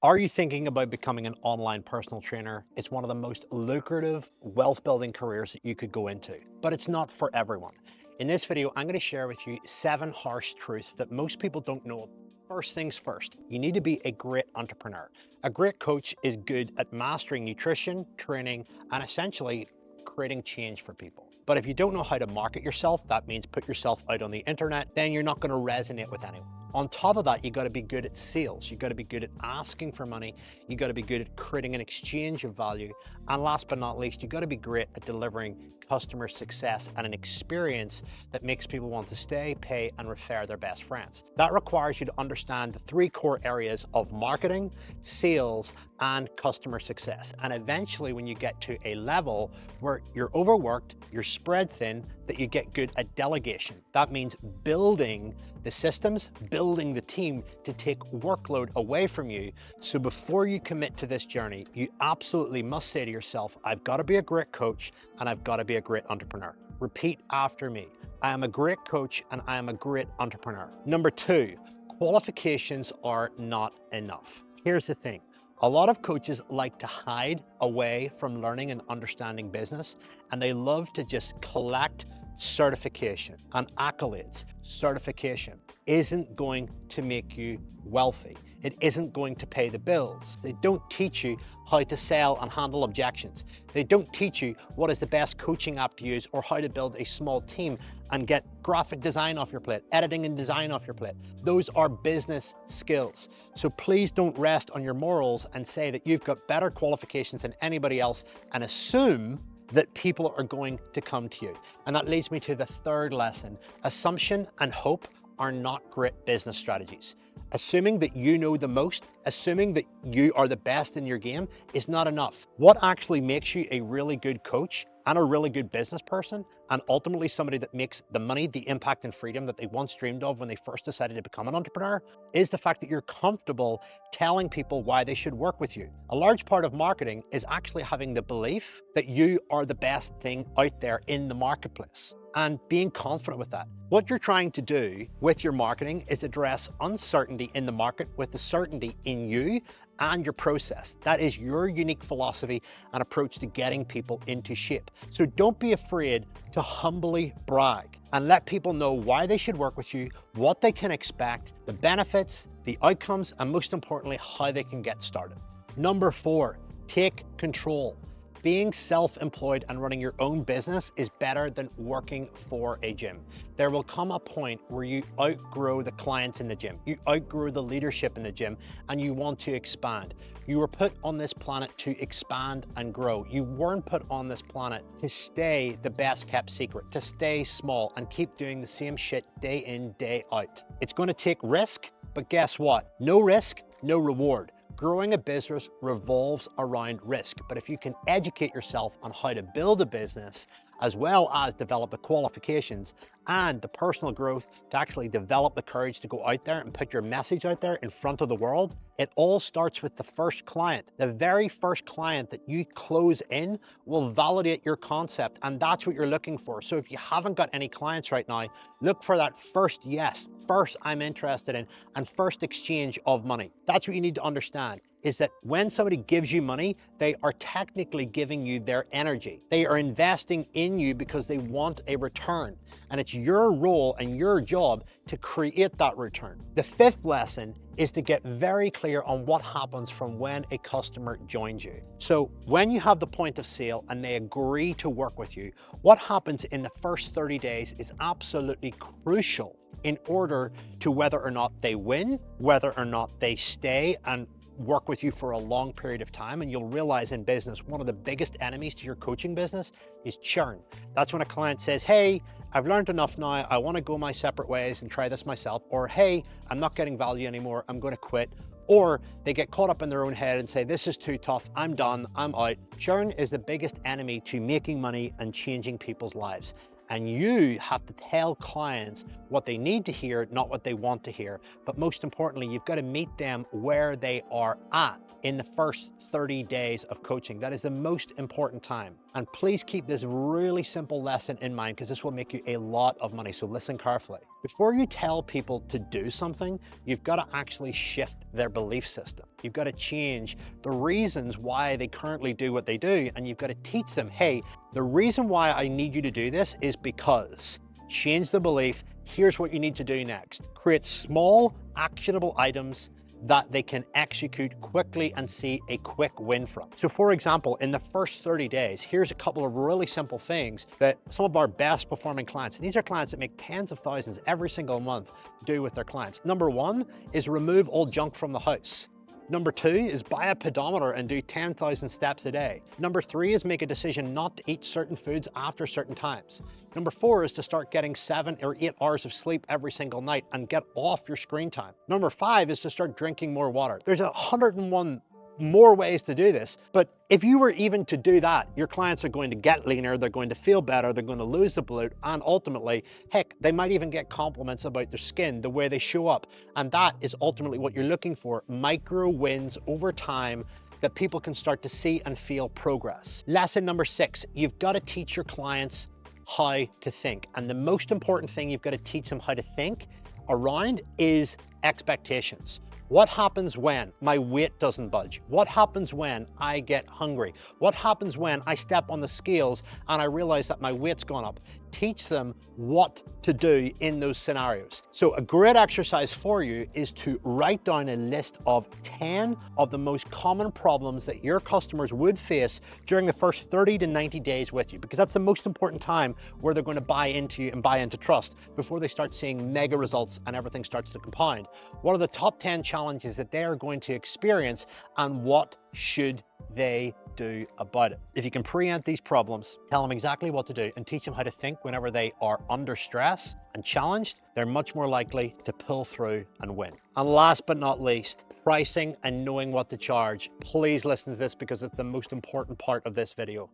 Are you thinking about becoming an online personal trainer? It's one of the most lucrative wealth building careers that you could go into, but it's not for everyone. In this video, I'm going to share with you 7 harsh truths that most people don't know. First things first, you need to be a great entrepreneur. A great coach is good at mastering nutrition, training, and essentially creating change for people. But if you don't know how to market yourself, that means put yourself out on the internet, then you're not going to resonate with anyone. On top of that, you got to be good at sales. You got to be good at asking for money. You got to be good at creating an exchange of value. And last but not least, you got to be great at delivering customer success and an experience that makes people want to stay, pay, and refer their best friends. That requires you to understand the 3 core areas of marketing, sales, and customer success. And eventually, when you get to a level where you're overworked, you're spread thin, that you get good at delegation. That means building the systems, building the team to take workload away from you. So before you commit to this journey, you absolutely must say to yourself, I've got to be a great coach and I've got to be a great entrepreneur. Repeat after me. I am a great coach and I am a great entrepreneur. Number 2, qualifications are not enough. Here's the thing. A lot of coaches like to hide away from learning and understanding business, and they love to just collect certification and accolades. Certification isn't going to make you wealthy. It isn't going to pay the bills. They don't teach you how to sell and handle objections. They don't teach you what is the best coaching app to use or how to build a small team and get graphic design off your plate, editing and design off your plate. Those are business skills. So please don't rest on your morals and say that you've got better qualifications than anybody else and assume that people are going to come to you. And that leads me to the 3rd lesson. Assumption and hope are not great business strategies. Assuming that you know the most, assuming that you are the best in your game is not enough. What actually makes you a really good coach and a really good business person, and ultimately somebody that makes the money, the impact, and freedom that they once dreamed of when they first decided to become an entrepreneur, is the fact that you're comfortable telling people why they should work with you. A large part of marketing is actually having the belief that you are the best thing out there in the marketplace and being confident with that. What you're trying to do with your marketing is address uncertainty in the market with the certainty in you and your process. That is your unique philosophy and approach to getting people into shape. So don't be afraid to humbly brag and let people know why they should work with you, what they can expect, the benefits, the outcomes, and most importantly, how they can get started. Number 4, take control. Being self-employed and running your own business is better than working for a gym. There will come a point where you outgrow the clients in the gym, you outgrow the leadership in the gym, and you want to expand. You were put on this planet to expand and grow. You weren't put on this planet to stay the best kept secret, to stay small and keep doing the same shit day in, day out. It's going to take risk, but guess what? No risk, no reward. Growing a business revolves around risk, but if you can educate yourself on how to build a business, as well as develop the qualifications and the personal growth to actually develop the courage to go out there and put your message out there in front of the world, it all starts with the first client. The very first client that you close in will validate your concept, and that's what you're looking for. So if you haven't got any clients right now, look for that first yes, first I'm interested in, and first exchange of money. That's what you need to understand, is that when somebody gives you money, they are technically giving you their energy. They are investing in you because they want a return. And it's your role and your job to create that return. The 5th lesson is to get very clear on what happens from when a customer joins you. So when you have the point of sale and they agree to work with you, what happens in the first 30 days is absolutely crucial in order to whether or not they win, whether or not they stay and work with you for a long period of time. And you'll realize in business, one of the biggest enemies to your coaching business is churn. That's when a client says, hey, I've learned enough now, I want to go my separate ways and try this myself. Or, hey, I'm not getting value anymore, I'm going to quit. Or they get caught up in their own head and say, this is too tough, I'm done, I'm out. Churn is the biggest enemy to making money and changing people's lives. And you have to tell clients what they need to hear, not what they want to hear. But most importantly, you've got to meet them where they are at in the first 30 days of coaching. That is the most important time. And please keep this really simple lesson in mind, because this will make you a lot of money. So listen carefully. Before you tell people to do something, you've got to actually shift their belief system. You've got to change the reasons why they currently do what they do. And you've got to teach them, hey, the reason why I need you to do this is because. Change the belief. Here's what you need to do next. Create small, actionable items that they can execute quickly and see a quick win from. So for example, in the first 30 days, here's a couple of really simple things that some of our best performing clients, and these are clients that make tens of thousands every single month, do with their clients. Number one is remove all junk from the house. Number two is buy a pedometer and do 10,000 steps a day. Number three is make a decision not to eat certain foods after certain times. Number four is to start getting 7 or 8 hours of sleep every single night and get off your screen time. Number five is to start drinking more water. There's 101 more ways to do this, but if you were even to do that, your clients are going to get leaner, they're going to feel better, they're going to lose the bloat, and ultimately, heck, they might even get compliments about their skin, the way they show up. And that is ultimately what you're looking for, micro wins over time that people can start to see and feel progress. Lesson number 6, you've got to teach your clients how to think. And the most important thing you've got to teach them how to think around is expectations. What happens when my weight doesn't budge? What happens when I get hungry? What happens when I step on the scales and I realize that my weight's gone up? Teach them what to do in those scenarios. So a great exercise for you is to write down a list of 10 of the most common problems that your customers would face during the first 30 to 90 days with you, because that's the most important time where they're going to buy into you and buy into trust before they start seeing mega results and everything starts to compound. What are the top 10 challenges that they are going to experience, and what should they do about it? If you can preempt these problems, tell them exactly what to do, and teach them how to think whenever they are under stress and challenged, they're much more likely to pull through and win. And last but not least, pricing and knowing what to charge. Please listen to this, because it's the most important part of this video.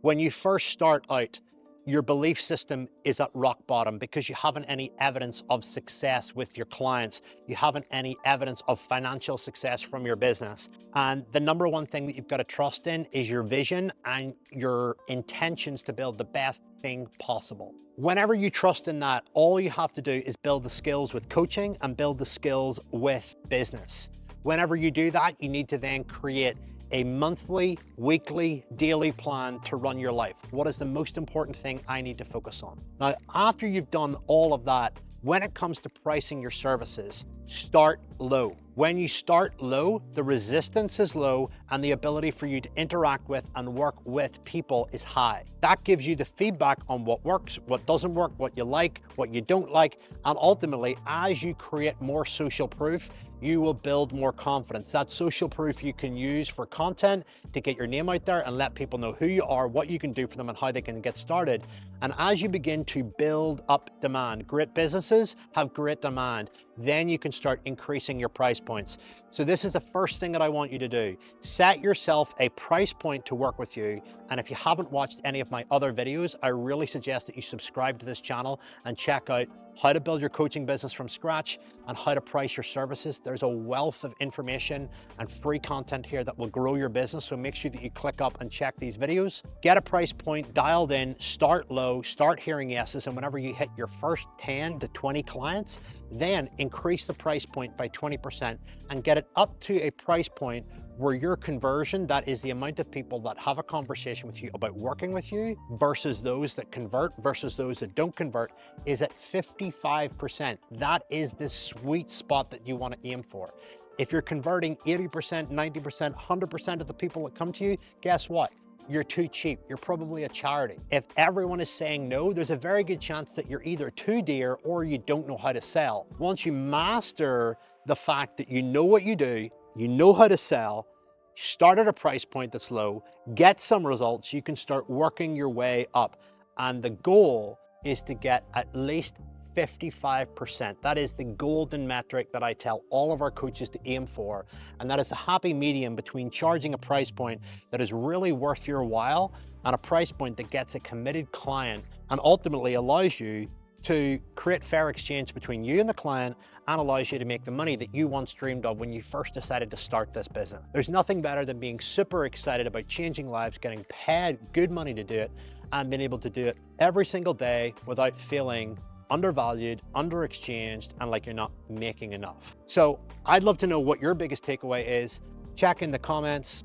When you first start out, your belief system is at rock bottom because you haven't any evidence of success with your clients. You haven't any evidence of financial success from your business. And the number one thing that you've got to trust in is your vision and your intentions to build the best thing possible. Whenever you trust in that, all you have to do is build the skills with coaching and build the skills with business. Whenever you do that, you need to then create a monthly, weekly, daily plan to run your life. What is the most important thing I need to focus on? Now, after you've done all of that, when it comes to pricing your services, start low. When you start low, the resistance is low and the ability for you to interact with and work with people is high. That gives you the feedback on what works, what doesn't work, what you like, what you don't like. And ultimately, as you create more social proof, you will build more confidence. That social proof you can use for content to get your name out there and let people know who you are, what you can do for them, and how they can get started. And as you begin to build up demand, great businesses have great demand, then you can start increasing your price points. So this is the first thing that I want you to do. Set yourself a price point to work with you. And if you haven't watched any of my other videos, I really suggest that you subscribe to this channel and check out how to build your coaching business from scratch and how to price your services. There's a wealth of information and free content here that will grow your business. So make sure that you click up and check these videos. Get a price point dialed in, start low, start hearing yeses. And whenever you hit your first 10 to 20 clients, then increase the price point by 20% and get it up to a price point where your conversion, that is the amount of people that have a conversation with you about working with you versus those that convert versus those that don't convert, is at 55%. That is the sweet spot that you want to aim for. If you're converting 80%, 90%, 100% of the people that come to you, guess what? You're too cheap. You're probably a charity. If everyone is saying no, there's a very good chance that you're either too dear or you don't know how to sell. Once you master the fact that you know what you do, you know how to sell, start at a price point that's low, get some results, you can start working your way up. And the goal is to get at least 55%. That is the golden metric that I tell all of our coaches to aim for. And that is a happy medium between charging a price point that is really worth your while and a price point that gets a committed client and ultimately allows you to create fair exchange between you and the client and allows you to make the money that you once dreamed of when you first decided to start this business. There's nothing better than being super excited about changing lives, getting paid good money to do it, and being able to do it every single day without feeling undervalued, underexchanged, and like you're not making enough. So I'd love to know what your biggest takeaway is. Check in the comments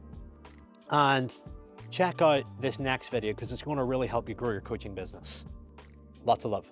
and check out this next video because it's going to really help you grow your coaching business. Lots of love.